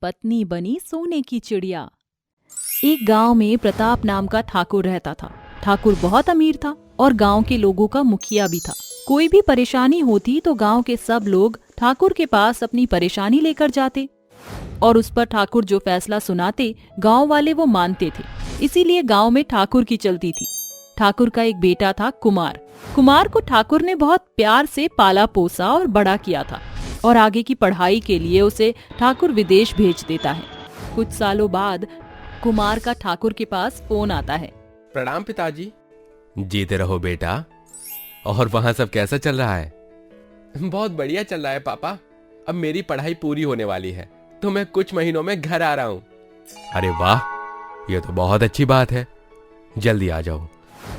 पत्नी बनी सोने की चिड़िया। एक गांव में प्रताप नाम का ठाकुर रहता था। ठाकुर बहुत अमीर था और गांव के लोगों का मुखिया भी था। कोई भी परेशानी होती तो गांव के सब लोग ठाकुर के पास अपनी परेशानी लेकर जाते और उस पर ठाकुर जो फैसला सुनाते गांव वाले वो मानते थे। इसीलिए गांव में ठाकुर की चलती थी। ठाकुर का एक बेटा था कुमार। कुमार को ठाकुर ने बहुत प्यार से पाला पोसा और बड़ा किया था और आगे की पढ़ाई के लिए उसे ठाकुर विदेश भेज देता है। कुछ सालों बाद कुमार का ठाकुर के पास फोन आता है। प्रणाम पिताजी। जीते रहो बेटा। और वहां सब कैसा चल रहा है? बहुत बढ़िया चल रहा है पापा। अब मेरी पढ़ाई पूरी होने वाली है तो मैं कुछ महीनों में घर आ रहा हूँ। अरे वाह, ये तो बहुत अच्छी बात है। जल्दी आ जाओ,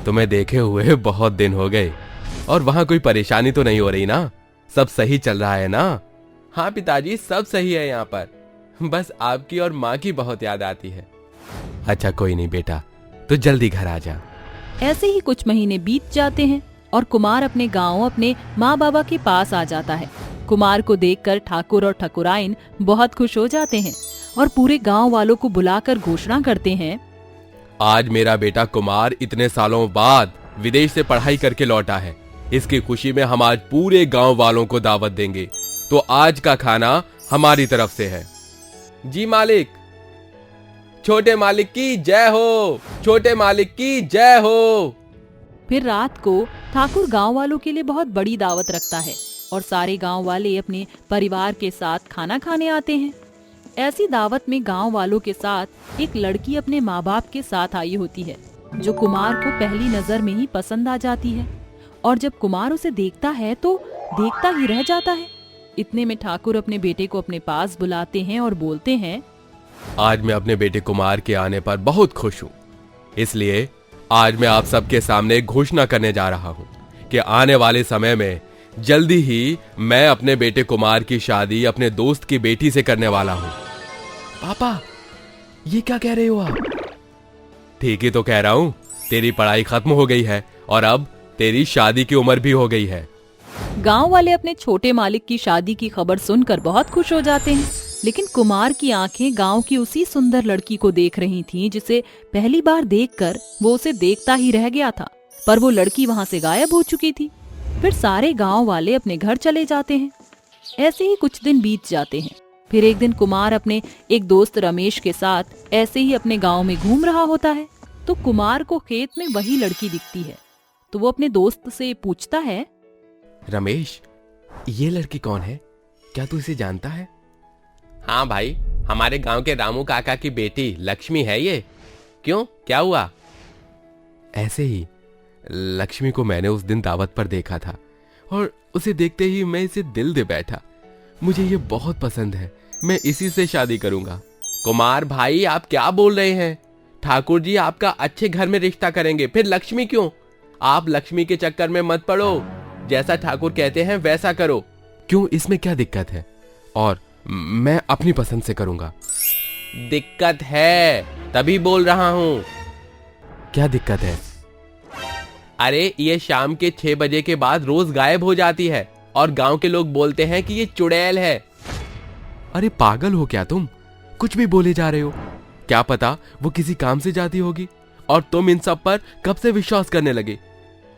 तुम्हें देखे हुए बहुत दिन हो गए। और वहां कोई परेशानी तो नहीं हो रही ना? सब सही चल रहा है ना? हाँ पिताजी, सब सही है यहाँ पर। बस आपकी और माँ की बहुत याद आती है। अच्छा कोई नहीं बेटा, तो जल्दी घर आ जा। ऐसे ही कुछ महीने बीत जाते हैं और कुमार अपने गांव अपने माँ बाबा के पास आ जाता है। कुमार को देखकर ठाकुर और ठकुराइन बहुत खुश हो जाते हैं और पूरे गांव वालों को बुलाकर घोषणा करते हैं, आज मेरा बेटा कुमार इतने सालों बाद विदेश से पढ़ाई करके लौटा है। इसकी खुशी में हम आज पूरे गांव वालों को दावत देंगे। तो आज का खाना हमारी तरफ से है। जी मालिक। छोटे मालिक की जय हो, छोटे मालिक की जय हो। फिर रात को ठाकुर गांव वालों के लिए बहुत बड़ी दावत रखता है और सारे गांव वाले अपने परिवार के साथ खाना खाने आते हैं। ऐसी दावत में गांव वालों के साथ एक लड़की अपने माँ बाप के साथ आई होती है जो कुमार को पहली नजर में ही पसंद आ जाती है और जब कुमार उसे देखता है तो देखता ही रह जाता है। इतने में ठाकुर अपने बेटे को अपने पास बुलाते हैं और बोलते हैं, आज मैं अपने बेटे कुमार के आने पर बहुत खुश हूँ। इसलिए आज मैं आप सबके सामने घोषणा करने जा रहा हूँ कि आने वाले समय में जल्दी ही मैं अपने बेटे कुमार की शादी अपने दोस्त की बेटी से करने वाला हूँ। पापा, ये क्या कह रहे हो आप? ठीक ही तो कह रहा हूँ। तेरी पढ़ाई खत्म हो गई है और अब तेरी शादी की उम्र भी हो गई है। गांव वाले अपने छोटे मालिक की शादी की खबर सुनकर बहुत खुश हो जाते हैं, लेकिन कुमार की आंखें गांव की उसी सुंदर लड़की को देख रही थीं जिसे पहली बार देखकर वो उसे देखता ही रह गया था। पर वो लड़की वहां से गायब हो चुकी थी। फिर सारे गांव वाले अपने घर चले जाते हैं। ऐसे ही कुछ दिन बीत जाते हैं। फिर एक दिन कुमार अपने एक दोस्त रमेश के साथ ऐसे ही अपने गांव में घूम रहा होता है तो कुमार को खेत में वही लड़की दिखती है। तो वो अपने दोस्त से पूछता है, रमेश, ये लड़की कौन है? क्या तू इसे जानता है? हाँ भाई, हमारे गांव के रामू काका की बेटी लक्ष्मी है ये। क्यों, क्या हुआ? ऐसे ही लक्ष्मी को मैंने उस दिन दावत पर देखा था और उसे देखते ही मैं इसे दिल दे बैठा। मुझे ये बहुत पसंद है। मैं इसी से शादी करूंगा। कुमार भाई, आप क्या बोल रहे हैं? ठाकुर जी आपका अच्छे घर में रिश्ता करेंगे, फिर लक्ष्मी क्यों? आप लक्ष्मी के चक्कर में मत पड़ो। जैसा ठाकुर कहते हैं वैसा करो। क्यों, इसमें क्या दिक्कत है? और मैं अपनी पसंद से करूंगा। दिक्कत है, तभी बोल रहा हूं। क्या दिक्कत है? अरे ये शाम के 6 बजे के बाद रोज गायब हो जाती है और गांव के लोग बोलते हैं कि ये चुड़ैल है। अरे पागल हो क्या तुम? कुछ भी बोले जा रहे हो। क्या पता वो किसी काम से जाती होगी और तुम इन सब पर कब से विश्वास करने लगे।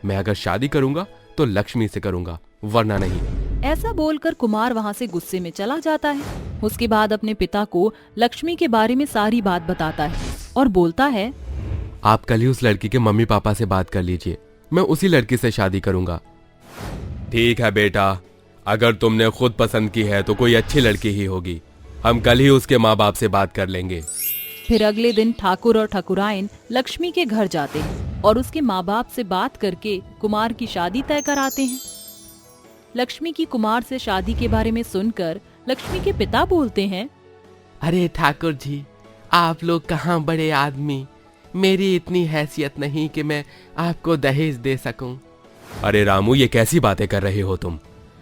मैं अगर शादी करूंगा तो लक्ष्मी से करूंगा, वरना नहीं। ऐसा बोलकर कुमार वहां से गुस्से में चला जाता है। उसके बाद अपने पिता को लक्ष्मी के बारे में सारी बात बताता है और बोलता है, आप कल ही उस लड़की के मम्मी पापा से बात कर लीजिए। मैं उसी लड़की से शादी करूंगा। ठीक है बेटा, अगर तुमने खुद पसंद की है तो कोई अच्छी लड़की ही होगी। हम कल ही उसके माँ बाप से बात कर लेंगे। फिर अगले दिन ठाकुर और ठकुराइन लक्ष्मी के घर जाते हैं और उसके माँ बाप से बात करके कुमार की शादी तय कराते हैं। लक्ष्मी की कुमार से शादी के बारे में सुनकर लक्ष्मी के पिता बोलते हैं, अरे ठाकुर जी, आप लोग कहाँ बड़े आदमी। मेरी इतनी हैसियत नहीं कि मैं आपको दहेज दे सकूं। अरे रामू, ये कैसी बातें कर रहे हो तुम?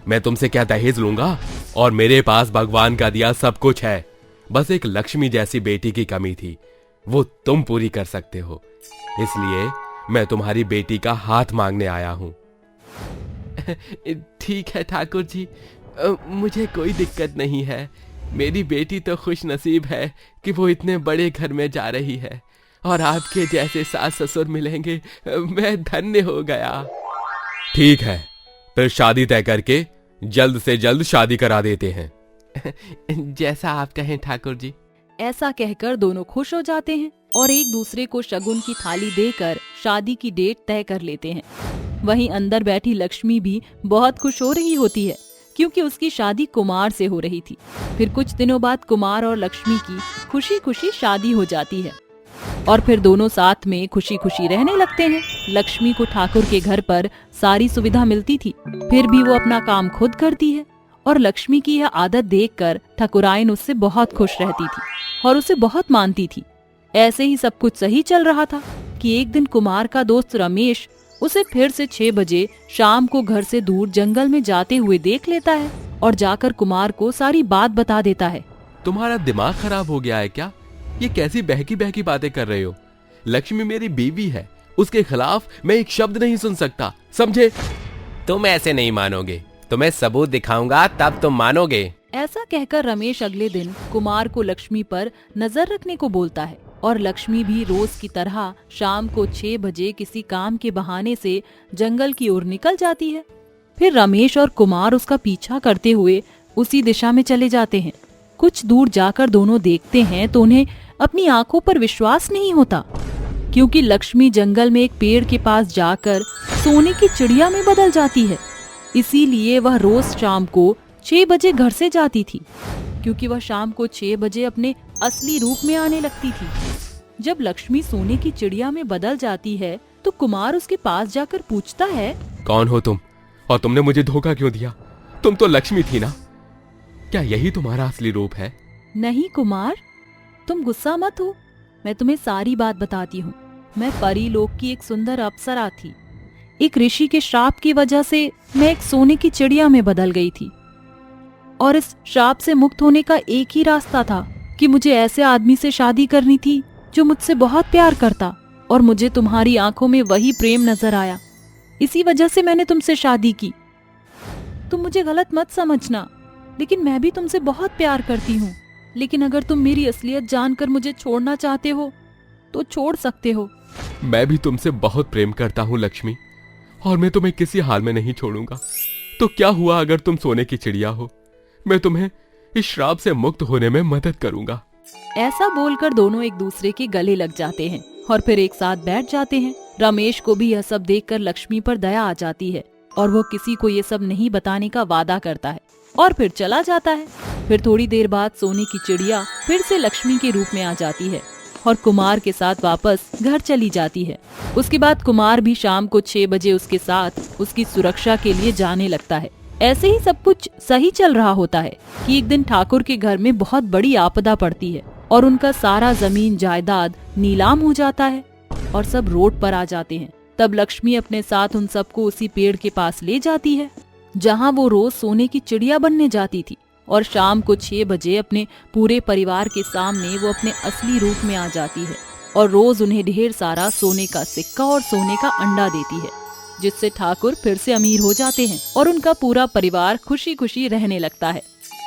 मैं तुमसे क्या दहेज लूंगा? और मेरे पास भगवान का दिया सब कुछ है। बस एक लक्ष्मी जैसी बेटी की कमी थी, वो तुम पूरी कर सकते हो। इसलिए मैं तुम्हारी बेटी का हाथ मांगने आया हूं। ठीक है ठाकुर जी, मुझे कोई दिक्कत नहीं है। मेरी बेटी तो खुश नसीब है कि वो इतने बड़े घर में जा रही है और आपके जैसे सास ससुर मिलेंगे, मैं धन्य हो गया। ठीक है, फिर शादी तय करके जल्द से जल्द शादी करा देते हैं। जैसा आप कहें ठाकुर जी। ऐसा कहकर दोनों खुश हो जाते हैं और एक दूसरे को शगुन की थाली देकर शादी की डेट तय कर लेते हैं। वहीं अंदर बैठी लक्ष्मी भी बहुत खुश हो रही होती है क्योंकि उसकी शादी कुमार से हो रही थी। फिर कुछ दिनों बाद कुमार और लक्ष्मी की खुशी खुशी शादी हो जाती है और फिर दोनों साथ में खुशी खुशी रहने लगते हैं। लक्ष्मी को ठाकुर के घर पर सारी सुविधा मिलती थी, फिर भी वो अपना काम खुद करती है और लक्ष्मी की यह आदत देखकर ठाकुराइन उससे बहुत खुश रहती थी और उसे बहुत मानती थी। ऐसे ही सब कुछ सही चल रहा था कि एक दिन कुमार का दोस्त रमेश उसे फिर से 6 बजे शाम को घर से दूर जंगल में जाते हुए देख लेता है और जाकर कुमार को सारी बात बता देता है। तुम्हारा दिमाग खराब हो गया है क्या? ये कैसी बहकी बहकी बातें कर रहे हो? लक्ष्मी मेरी बीवी है, उसके खिलाफ मैं एक शब्द नहीं सुन सकता, समझे? तुम ऐसे नहीं मानोगे, तुम्हें सबूत दिखाऊंगा तब तुम मानोगे। ऐसा कहकर रमेश अगले दिन कुमार को लक्ष्मी पर नजर रखने को बोलता है और लक्ष्मी भी रोज की तरह शाम को 6 बजे किसी काम के बहाने से जंगल की ओर निकल जाती है। फिर रमेश और कुमार उसका पीछा करते हुए उसी दिशा में चले जाते हैं। कुछ दूर जाकर दोनों देखते हैं तो उन्हें अपनी आंखों पर विश्वास नहीं होता क्योंकि लक्ष्मी जंगल में एक पेड़ के पास जाकर सोने की चिड़िया में बदल जाती है। इसीलिए वह रोज शाम को 6 बजे घर से जाती थी क्योंकि वह शाम को 6 बजे अपने असली रूप में आने लगती थी। जब लक्ष्मी सोने की चिड़िया में बदल जाती है तो कुमार उसके पास जाकर पूछता है, कौन हो तुम और तुमने मुझे धोखा क्यों दिया? तुम तो लक्ष्मी थी ना, क्या यही तुम्हारा असली रूप है? नहीं कुमार, तुम गुस्सा मत हो, मैं तुम्हें सारी बात बताती हूँ। मैं परीलोक की एक सुंदर अप्सरा थी। एक ऋषि के श्राप की वजह से मैं एक सोने की चिड़िया में बदल गई थी और इस श्राप से मुक्त होने का एक ही रास्ता था कि मुझे ऐसे आदमी से शादी करनी थी जो मुझसे बहुत प्यार करता और मुझे तुम्हारी आंखों में वही प्रेम नजर आया। इसी वजह से मैंने तुमसे शादी की। तुम मुझे गलत मत समझना, लेकिन मैं भी तुमसे बहुत प्यार करती हूँ। लेकिन अगर तुम मेरी असलियत जानकर मुझे छोड़ना चाहते हो तो छोड़ सकते हो। मैं भी तुमसे बहुत प्रेम करता हूँ लक्ष्मी, और मैं तुम्हें किसी हाल में नहीं छोड़ूंगा। तो क्या हुआ अगर तुम सोने की चिड़िया हो? मैं तुम्हें इस श्राप से मुक्त होने में मदद करूंगा। ऐसा बोलकर दोनों एक दूसरे के गले लग जाते हैं और फिर एक साथ बैठ जाते हैं। रमेश को भी यह सब देखकर लक्ष्मी पर दया आ जाती है और वो किसी को ये सब नहीं बताने का वादा करता है और फिर चला जाता है। फिर थोड़ी देर बाद सोने की चिड़िया फिर से लक्ष्मी के रूप में आ जाती है और कुमार के साथ वापस घर चली जाती है। उसके बाद कुमार भी शाम को 6 बजे उसके साथ उसकी सुरक्षा के लिए जाने लगता है। ऐसे ही सब कुछ सही चल रहा होता है कि एक दिन ठाकुर के घर में बहुत बड़ी आपदा पड़ती है और उनका सारा जमीन जायदाद नीलाम हो जाता है और सब रोड पर आ जाते हैं। तब लक्ष्मी अपने साथ उन सबको उसी पेड़ के पास ले जाती है जहां वो रोज सोने की चिड़िया बनने जाती थी और शाम को 6 बजे अपने पूरे परिवार के सामने वो अपने असली रूप में आ जाती है और रोज उन्हें ढेर सारा सोने का सिक्का और सोने का अंडा देती है, जिससे ठाकुर फिर से अमीर हो जाते हैं और उनका पूरा परिवार खुशी खुशी रहने लगता है।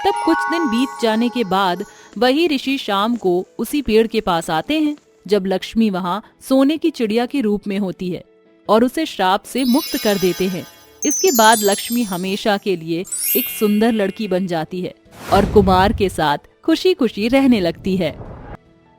तब कुछ दिन बीत जाने के बाद वही ऋषि शाम को उसी पेड़ के पास आते हैं जब लक्ष्मी वहाँ सोने की चिड़िया के रूप में होती है और उसे श्राप से मुक्त कर देते हैं। इसके बाद लक्ष्मी हमेशा के लिए एक सुंदर लड़की बन जाती है और कुमार के साथ खुशी खुशी रहने लगती है।